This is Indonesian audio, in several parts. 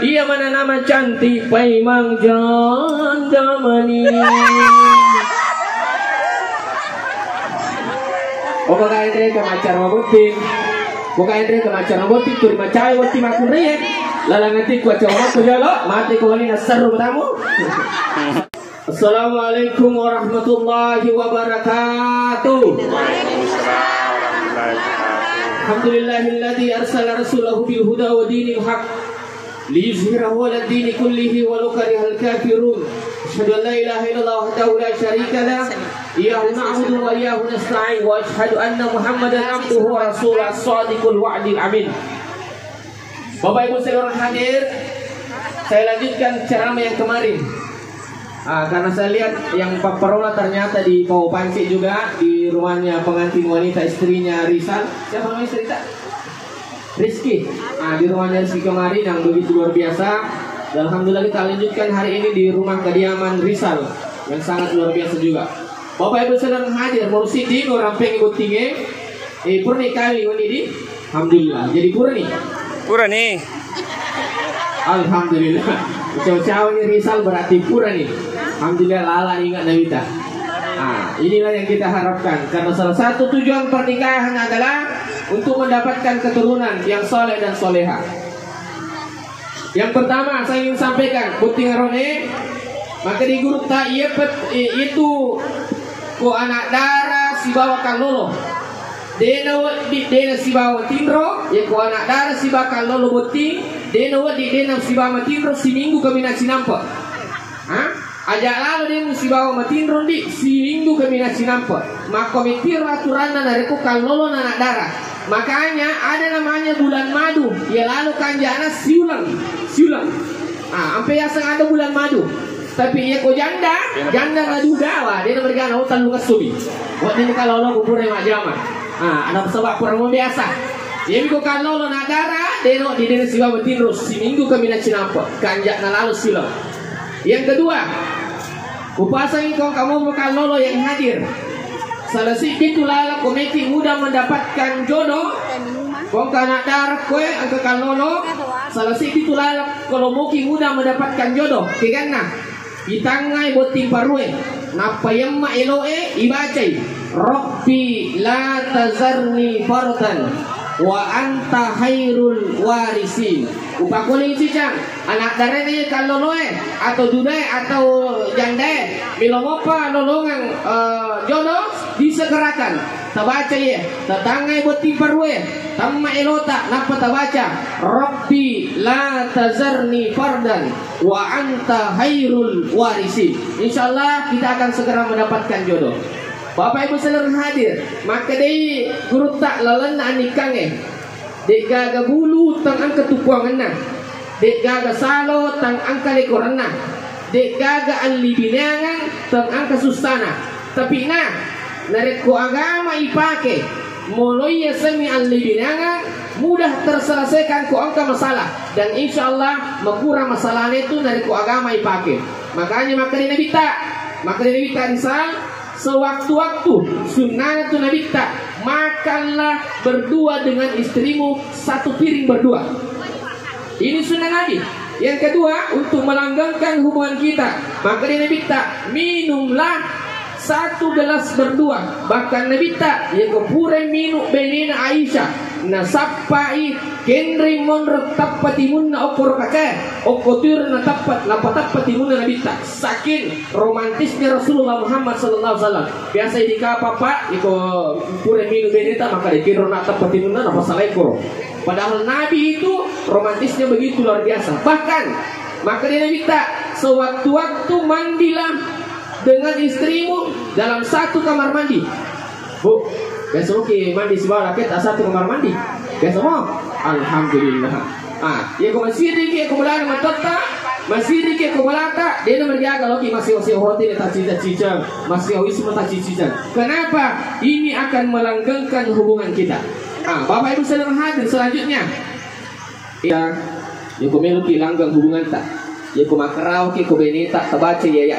Iya mana nama cantik Paimang janda mani. Oke Andre ke macar mabutin. Buka Andre ke macar mabutin turi macai wati makureye. Lalanganti ku coba ku jalo mati ku wali nasaru tamu. Assalamualaikum warahmatullahi wabarakatuh. Alhamdulillahilladzi arsala rasulahu bil huda wa dinil haq liyuzhirahu 'ala ad-dini kullihi walau karihal kafirun. Asyhadu an la ilaha illallah wahdahu la syarika lah, iyyahu na'budu wa iyyahu nasta'in, wa asyhadu anna Muhammadan abduhu wa rasuluhu as-shadiqul wa'dil amin. Bapak Ibu sekalian hadir, saya lanjutkan ceramah yang kemarin. Karena saya lihat yang Pak Parola ternyata di Pau Panci juga di rumahnya pengantin wanita istrinya Rizal. Siapa namanya istri tak? Rizky. Di rumahnya Rizky kemarin yang begitu luar biasa. Dan alhamdulillah kita lanjutkan hari ini di rumah kediaman Rizal yang sangat luar biasa juga. Bapak Ibu sedang hadir, Mursidi orang pengen tinggi. Purni kali ini di. Alhamdulillah. Jadi purni. Purni. Alhamdulillah. Ucaw-ucaw ini Rizal berarti purni. Alhamdulillah lala ingat Nabita. Inilah yang kita harapkan. Karena salah satu tujuan pernikahan adalah untuk mendapatkan keturunan yang soleh dan soleha. Yang pertama saya ingin sampaikan puting arone, maka di grup tak itu ko anak darah si bawa kalolo. Dena si bawa tindro, ya ko anak darah si bawa kalolo boting, dena si bawa tindro si minggu kami nak sinampa. Ajak lalu dia mesti bawa matindron di si minggu kami nak sinampa. Maka mitir aturan na reku kalolo na anak darah. Makanya ada namanya bulan madu. Ya lalu kanjana siulang. Sampai yang ada bulan madu. Tapi ya ko janda ngadu dawa. Dia mereka nak hutan lungas subi. Buat ini kalau lo kupure majama. Ada sebab kurang biasa. Ya minggu kalolo na darah. Dia di dena si bawa matindron si minggu kami nak sinampa. Kanjak na lalu siulang. Yang kedua, kupasang kau kamu bukan lolo yang hadir. Salah itu lala komiti mudah mendapatkan jodoh. Kau kanak darah kue angkakan lolo. Salah itu lala kalau muki mudah mendapatkan jodoh. Kegana itangai botim parue. Napa yemma eloe ibacai. Rabbi la tazarni fardan wa anta khairul warisin. Upakuling cicang anak darahnya kalau loe atau dudai atau janda milomopa lolongan jodoh disegerakan tabaca ya tatangai boti parwe tamma elota napa tabaca Rabbi la tazarni fardan wa anta khairul warisin. Insyaallah kita akan segera mendapatkan jodoh. Bapak Ibu sekalian hadir, maka dei guru tak lalan anikange. Dek gaga bulu tang angka tupuangan. Dek gaga salo tang angka lekoranna. Dek gaga anlibinangan tang angka sustana. Tapi nareko agama ipake. Mulai semi anlibinangan mudah terselesaikan ko angka masalah dan insyaallah makurang masalahnya itu nareko agama ipake. Makanya makanya Nabita Rizal sewaktu-waktu sunnah itu Nabi tak makanlah berdua dengan istrimu satu piring berdua. Ini sunnah Nabi. Yang kedua untuk melanggengkan hubungan kita maka Nabi tak minumlah satu gelas berdua. Bahkan Nabi tak yang kepure minum benina Aisyah nasapai kenri monrot tapatimunna okor kakek okotir na tapat lapatapatimunna Nabi tak saking romantisnya Rasulullah Muhammad sallallahu alaihi wasallam. Biasa jika papa iko pure minum benita maka dikira na tapatimunna na pasalekor. Padahal Nabi itu romantisnya begitu luar biasa. Bahkan maka dia Nabi tak sewaktu-waktu mandilah dengan istrimu dalam satu kamar mandi. Bu, besok mandi sebuah rakyat satu kamar mandi. Besok mau, alhamdulillah. Ya kau masih dikit kau belar matota, masih dikit kau belata. Dia nak berjaga lagi masih hotel tak cica, masih awis tak cica. Kenapa? Ini akan melanggengkan hubungan kita. Bapak Ibu sedang hadir selanjutnya. Ya kau meluki langgeng hubungan tak. Ya kau makarau kau benita terbaca ya.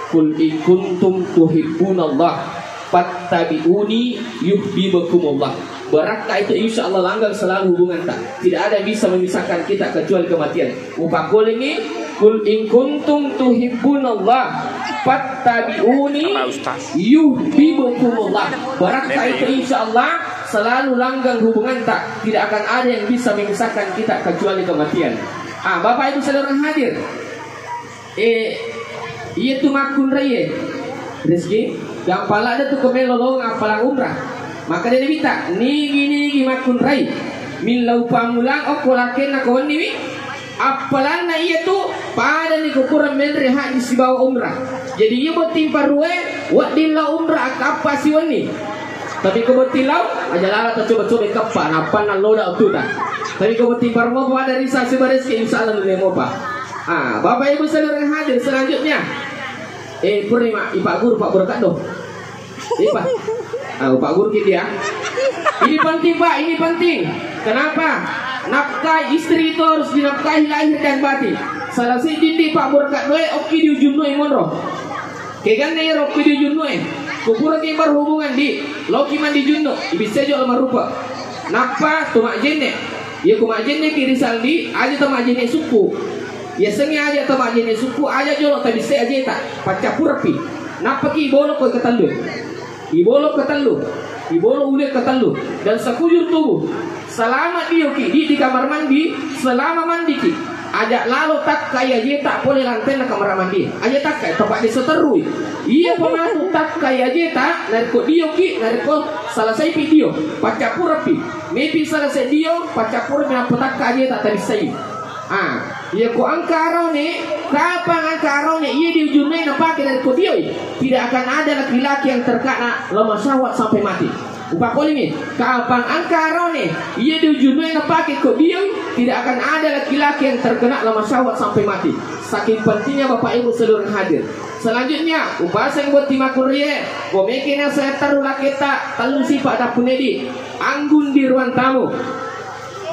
Kul in kuntum tuhibbunallah fattabi'uni yuhibbukumullah. Berakta itu insya Allah langgang selalu hubungan tak. Tidak ada yang bisa memisahkan kita kecuali kematian. Upakul ini, kul in kuntum tuhibbunallah fattabi'uni yuhibbukumullah. Berakta itu insya Allah selalu langgang hubungan tak. Tidak akan ada yang bisa memisahkan kita kecuali kematian. Bapak Ibu saudara hadir. Iya tu makun raya rezeki gampang ada tu kemelolong apalang umrah. Maka dia minta nigi makun rai min lau pamulang okolaken nakon ni apalan na iya tu pada ni kukuran mendri haji si bawa umrah. Jadi ia botim parue wat dilla umrah apa si wani. Tapi kau botim lau aja lala tu coba kapan apa na loda tu tak. Tapi kau botim parmo pada risa sebaris ke insyaallah ni mopa. Bapak Ibu saudara yang hadir selanjutnya. Purnima Pak Guru kat doh. Pak. Pak Guru dia. Ini penting Pak, ini penting. Kenapa? Nafkah istri itu harus dinafkahi lahir dan batin. Salah si dindi Pak berkat doe oki di ujung doe monro. Kegan ne oki di ujung doe. Kupura ke berhubungan di loki man di junno. Bisa jo lemah rupa. Napa tu mak jenne. Ya ku mak jenne kiri saldi aja tu mak jenne suku. Ya sengi aja tu mak jenne suku aja jo tak bisa aja tak. Pacapur pi. Napa ki bolo ko ketandu. Ibolo ketelu, ibolo udah ketelu dan sekujur tubuh. Selama dia di kamar mandi, selama mandi ki, ajak lalu tak kaya je tak boleh lantai na kamar mandi. Aja tak kaya tempat diseterui. Iya pematu tak kaya je tak, narko dia ki, narko selesai video, pacapur api. Maybe selesai dia, pacapur dengan petak kaya tak terisai. Ya ko angkaro ni, kapan angkaro ni? Ia di ujungnya nampak dari dia. Tidak akan ada laki-laki yang terkena lemah syahwat sampai mati. Upakol ini, kapan angkaro ni? Ia di ujungnya nampak dia. Tidak akan ada laki-laki yang terkena lemah syahwat sampai mati. Saking pentingnya Bapak Ibu seluruh hadir. Selanjutnya, upasa yang buat timakul rie. Komekina saya taruhlah kita telu sifat dapur nedi. Anggun di ruang tamu.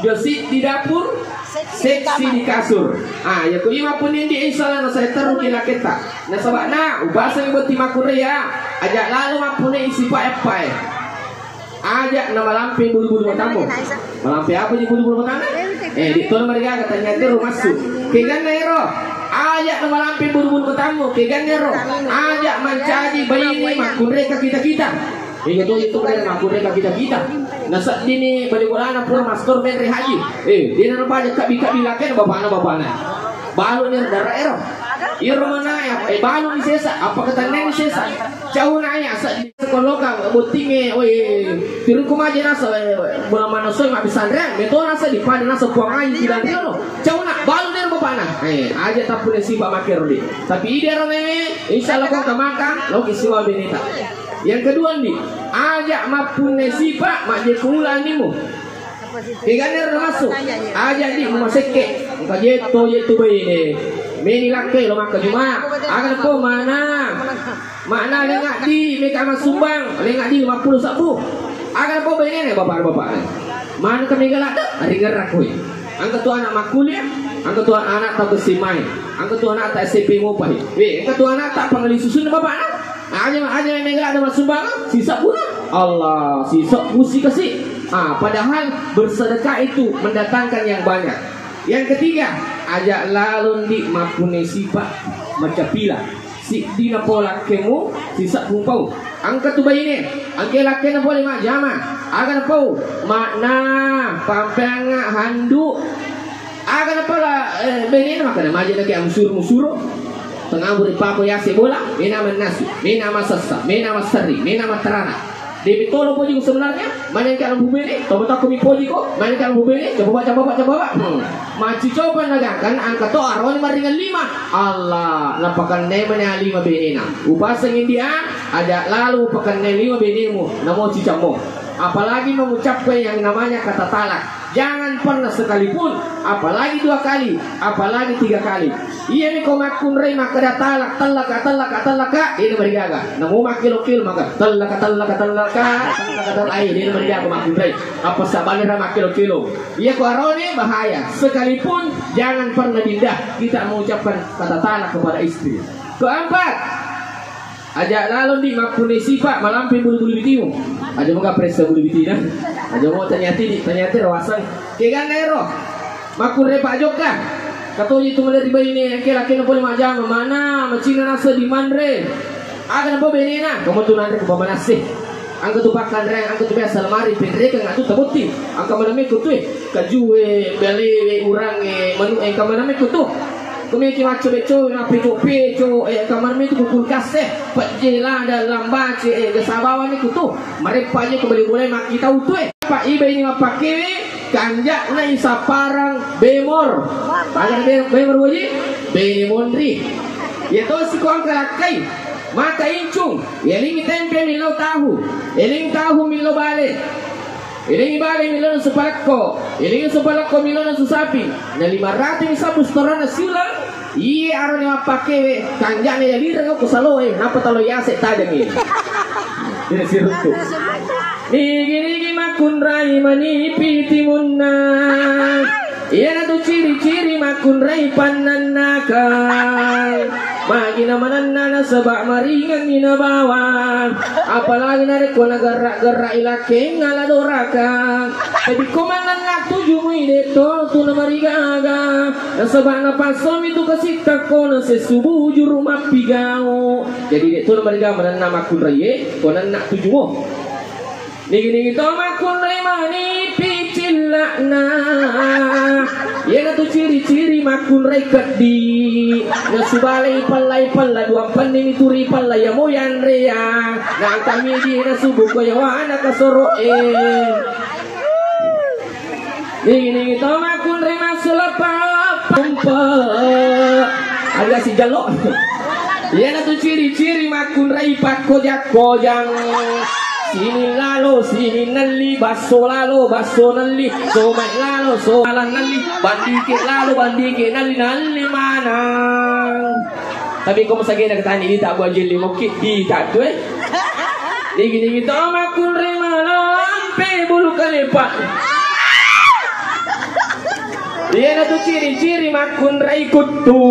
Josit di dapur. Seksi di kasur. Ya ko ima pun di insyaallah na saya taruh kila kita. Na sabak na ubasa ni buat timakure ya. Ajak lalu mapun isi pa epai. Ajak na malampi bulu-bulu tamu. Malampi apa ni bulu-bulu tamu? Di tol mereka katanya teru masuk. Kegan nero. Ajak na malampi bulu-bulu tamu. Kegan nero. Ajak mencaji bayi ni makure ka kita-kita. Itu benar makure ka kita-kita. Nasa dini balik bola pun master menteri haji. Dia nak banyak kabi laken bapak-bapak. Balu ni darah ero. Iro mana ya? Balu ni sesa. Apa kata ni sesa? Jauh nanya sa sekolah ka butinge. Tiru kumaje nasa bola mana soy mak bisandre. Beto nasa di pada nasa puang ayi bilang dia lo. Jauh nak balu ni bapak na. Aja tak punya si bapak makir di. Tapi ide ro ni insyaallah kau kamakan lo kisiwa benita. Yang kedua nih, ajak mapun nesipa mak je kulan nimu. Keganer masuk. Ajak di rumah seke. Muka jeto bayi. Meni laki lo maka cuma. Akan ko mana? Mana lengak di mereka sumbang. Lengak di 50 sabu. Akan ko bayi ni bapak-bapak. Mana kami galak dah? Hari gerak koi. Angkat tu anak makuliah. Angkat tu anak tak bersimai. Angkat tu anak tak SMP mopai. Angkat tu anak tak panggil susun bapak nak. Aja megala ada sumbang, sisa pun Allah, sisa musi kasih. Padahal bersedekah itu mendatangkan yang banyak. Yang ketiga, ajak lalu di mapune sifat macam pila. Si dina pola kemu, sisa pumpau. Angkat tu bayi ni, angkat laki na boleh mak jama. Agan pau, makna pampanga handuk. Agan pala bayi ni makan maje lagi musur. Tengah beri papo yasi bola, mina menasu, mina masasa, mina masari, mina materana. Di bitolo po juga sebenarnya, mana yang kalau bubene, coba tak kami poji kok, mana yang kalau bubene, coba. Maci coba nagakan angka to aron maringan 5. Allah, napakan ne mana 5 benena. Upasa India, ada lalu pakan ne 5 benemu, namo cicamo. Apalagi mengucapkan yang namanya kata talak. Jangan pernah sekalipun, apalagi 2 kali, apalagi 3 kali. Iya ni kau makun rei maka dah talak. Ini berjaga. Namu makil maka talak. Ini berjaga makun rei. Apa sabanira makil. Iya kau arone bahaya. Sekalipun jangan pernah dindah kita mengucapkan kata talak kepada istri. Keempat, Aja lalu di makune sifat malampi bulu-bulu bitimu. Aja muka presa bulu biti dah. Aja mau ternyata rawasan. Kegan nero. Makune Pak Joka. Katanya itu mulai riba ini laki-laki boleh macam mana macina nasa di manre. Aga nampo benena. Kamu tu nanti ke pamanasih. Angka tu pakan reng, angka tu biasa lemari pendek kan tu tabuti. Angka mana me kutu kajue beli urang menu angka mana me kutu. Kumiki maco beco na peco kamar me tu kulkas pajela dalam baca kesabawan ni kutu. Mereka je kembali boleh mak kita utu Pak ibe ini pakai kanjak na isa parang bemor. Agar bemor boji bemondri. Ya to si kuang kalakai. Mata incung, eling tempe milo tahu, eling tahu milo bale, eling bale milo na supalako, eling supalako milo na susapi. Na 500 isa pustoran na sila, iya aron yang pakai kanjak na yalir ng kusalo napa talo yase tajam ini. Ini sirutu. Nigi makunrai manipi timunna. Iya na tu ciri-ciri makunrai pananakal. Magina mananana sebab maringan minabawan. Apalagi narik ko nagarak-garak ilake ngaladoraka. Tapi kumanan nga tujuh mo dito tu na marigaga. Nasabak na pasom itu kasita ko na sesubu juru mapigaw. Jadi dito na marigaga mananana makunray ko nanak tujuh mo. Nigi to makunray mani picilak na. Yan tu ciri-ciri makunray kadi. Na subalay palay 2 panin ituri palay mo yan rea. Na ang kami di na subok ko yawan nakasoroin. Nigi to makunray masulapapampa. Agak si jalok. Yan tu ciri-ciri makunray pakojak-kojang. Sini lalu, sini nali, baso lalu, baso nali, somai lalu, somalan nali, bandikit lalu, bandikit nali, nali mana? Tapi kau masih nak tanya ini tak buat jeli mukit di tak tu Digi to makun remala, ampe bulu kalepak. Dia na tu ciri-ciri makun rai kutu.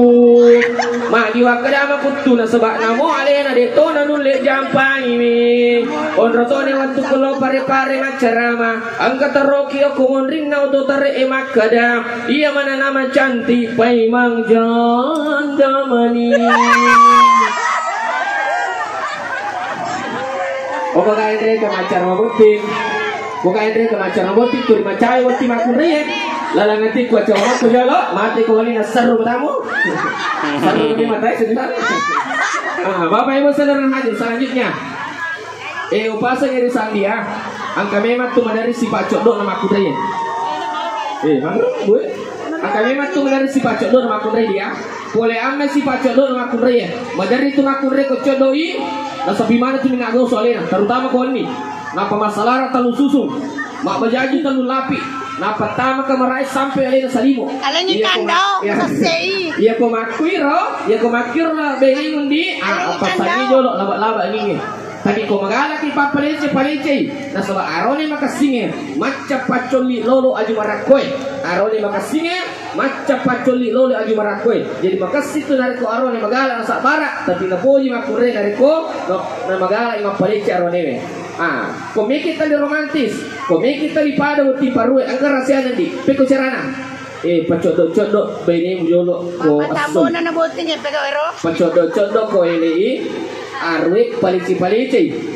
Mak diwakada makutu na sebab namo alena deto na nulik jampai mi. On rotone waktu kalau pare-pare macarama. Angka teroki aku monring na auto tare emakada. Ia mana nama cantik pai mangjan damani. Oke kaya deh ke macarama botin. Bukan deh ke macarama botin tu macai botin makun rai. Lalang nanti kuat coba aku jalo mati kau ini seru bertamu seru di mata sebentar. Bapak ibu saudara hadir selanjutnya upasa dari sandia angka memang tu dari si Pak Cokdo nama aku dia mana bu angka memang tu dari si Pak Cokdo nama aku dia boleh ambil si Pak Cokdo nama aku dia madari tu aku dia kau codoi nasa bimana tu minyak soalnya terutama kau ini napa masalah talu susung mak bajaji talu lapi. Nah pertama kemarin sampai ada salimo. Alanya kandau, selesai. Iya ko makwiro, lah bengi undi. Apa sani jolo laba-laba ini. Tadi ko magala ki papalece. Na saba arone makasinge, macca pacoli lolo aju marakoy. Arone makasinge, macca pacoli lolo aju marakoy. Jadi makasi tu dari ko arone magala na sa bara, tapi na poji makure dari ko na magala imapalece arone. Komik kita di romantis, komik kita di pada uti parue angker rahasia nanti, peko cerana. Pacodok-codok bene mujolo ko aso. Bapak na botin ya peko ero. Pacodok-codok ko ini arwe palici.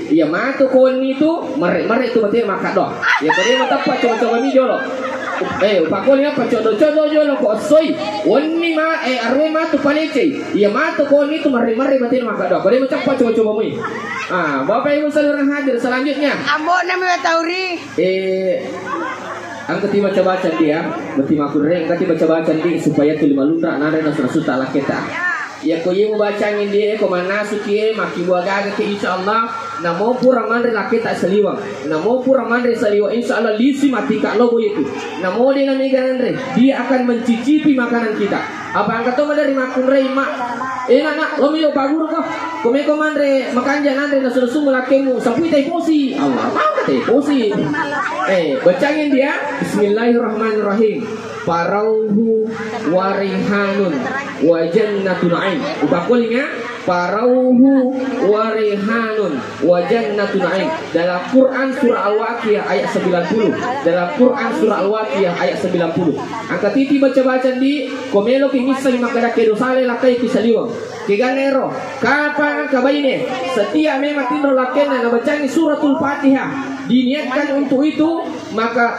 Iya mato ko ni tu, mare tu mati makado. Ya tadi mata coba mi jolo. Pakoli apa codok-codok jolo ko soi. Oni arwe mato palici. Iya mato ko ni tu mare mati makado. Kali macam coba mi. Bapak ibu saudara hadir selanjutnya. Ambo nama tauri. Ang kati baca-baca dia, berarti makun reng kati baca-baca dia supaya tu lima lundra nada nasra suta lah kita. Ya ko yeng bacangin dia ko mana suki maki buah gaga ke insyaallah namo pura mandre lah kita seliwang. Namo pura mandre seliwang insyaallah lisi mati kak logo itu. Namo dia namiga andre dia akan mencicipi makanan kita. Apa angkat tu dari makun reng mak. Nak lo milo bagur ko. Kome ko mandre makanja andre na suruh lakemu sampai tai posi. Allah mau tai posi. Bacangin dia Bismillahirrahmanirrahim. Parauhu warihanun wa jannatun ain. Upakulinya farauhu wa rihanun wa jannatun na'im. Dalam Quran surah Al-Waqiah ayat 90. Dalam Quran surah Al-Waqiah ayat 90. Angka titi baca-baca di komelo ki misal makada kedo sale lakai kisaliwang. Kiganero kapan kabaine setia memang tindro lakena na bacaan suratul Fatihah diniatkan untuk itu, maka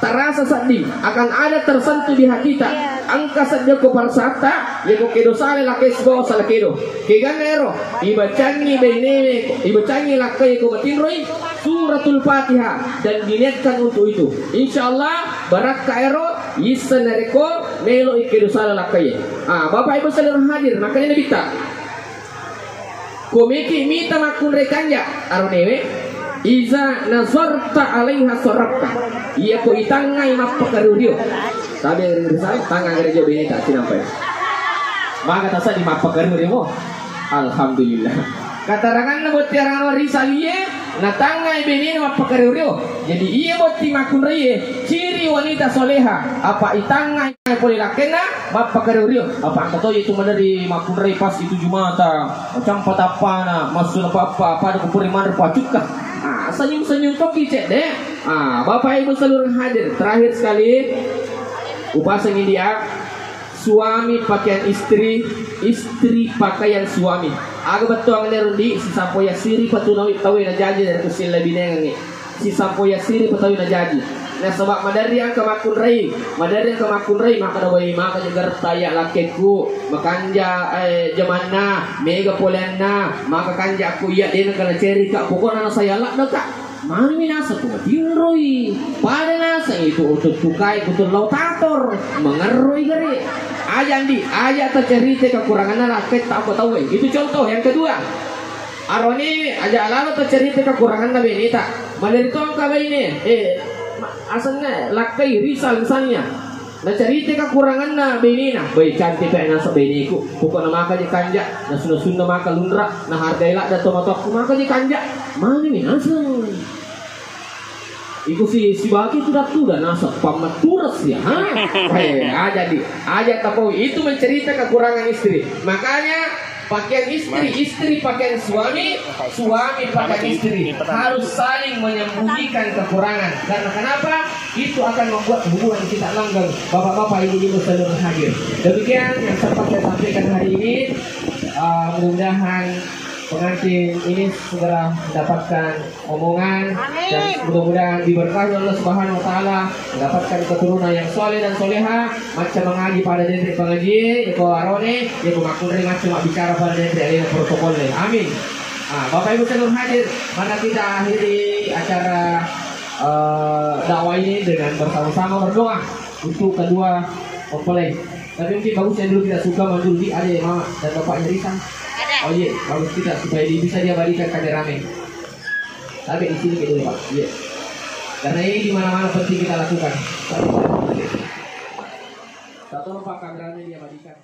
terasa sedih akan ada tersentuh di hati kita. Angka saja ko parsata ya ko kedo sale lakai sgo sala kedo kiganero ibacangi bene ibacangi lakai ko batindroi suratul Fatihah dan diniatkan untuk itu. Insyaallah barak kaero yisa nareko melo ikedo sala lakai. Bapak Ibu saudara hadir, makanya bita komiki mita makun rekanja aronewe iza nazarta alaiha sarabta iya ko itangai mapakarudio sabi risal tangan gereja bini tak sinampai maka tasa di mapakarudio mo alhamdulillah katarangan na buat tiarang risal iye na tangai bini mapakarudio jadi iya buat timakun reye ciri wanita soleha apa itangai boleh lakena mapakarudio apa angka to itu mana di makun reye pas itu jumata macam patapana masun apa ada kupuri mana pacuka. Senyum-senyum toki cek deh. Bapak Ibu seluruh hadir. Terakhir sekali upasang dia suami pakaian istri, istri pakaian suami. Aga betul ang di si sampoya siri patunawi tawi na jaji dari kusil lebih nengang ni. Si sampoya siri patawi na jaji. Nah sebab madari ang kamakun ray, madari ang kamakun ray maka dawai maka jagar taya lakeku makanja jamana mega polenna maka kanja aku iya dena kana ceri kak pokoknya saya lak deka mana minasa tu tinroi pada nasa itu untuk tukai kutur lautator mengeroi gari aja andi aja tercerita kekurangan laket tak tahu itu contoh. Yang kedua aroni aja alama tercerita kekurangan nabi ini tak madari tu ang kabay ini asalnya lakai risal misalnya na cerita kekurangan na benina baik cantik pa nasa beniku pokok na maka di kanja na sunod na maka lundra na hargayla da tomatok maka di kanja mana ni asal iku si bagi tuda nasa pamaturas ya aja tahu itu mencerita kekurangan istri. Makanya pakaian istri pakaian suami pakaian istri harus saling menyembunyikan kekurangan. Karena kenapa? Itu akan membuat hubungan kita langgeng. Bapak-bapak, ibu-ibu seluruh hadir. Demikian yang sempat saya sampaikan hari ini. Mudah-mudahan pengantin ini segera mendapatkan omongan dan mudah-mudahan diberkahi Allah Subhanahu wa taala mendapatkan keturunan yang soleh dan soleha macam mengaji pada dendri pengaji iko arone iko makun macam bicara pada dendri alina protokol. Amin. Bapak Ibu seluruh hadir, mari kita akhiri acara dakwah ini dengan bersama-sama berdoa untuk kedua mempelai. Tapi mungkin bagusnya dulu kita suka mandul di ada mama dan bapaknya Risan. Oh iya, bagus kita supaya bisa dia balikan kameramen. Tapi di sini dulu Pak. Iya. Karena ini di mana-mana penting kita lakukan. Satu lupa kameramen dia balikan.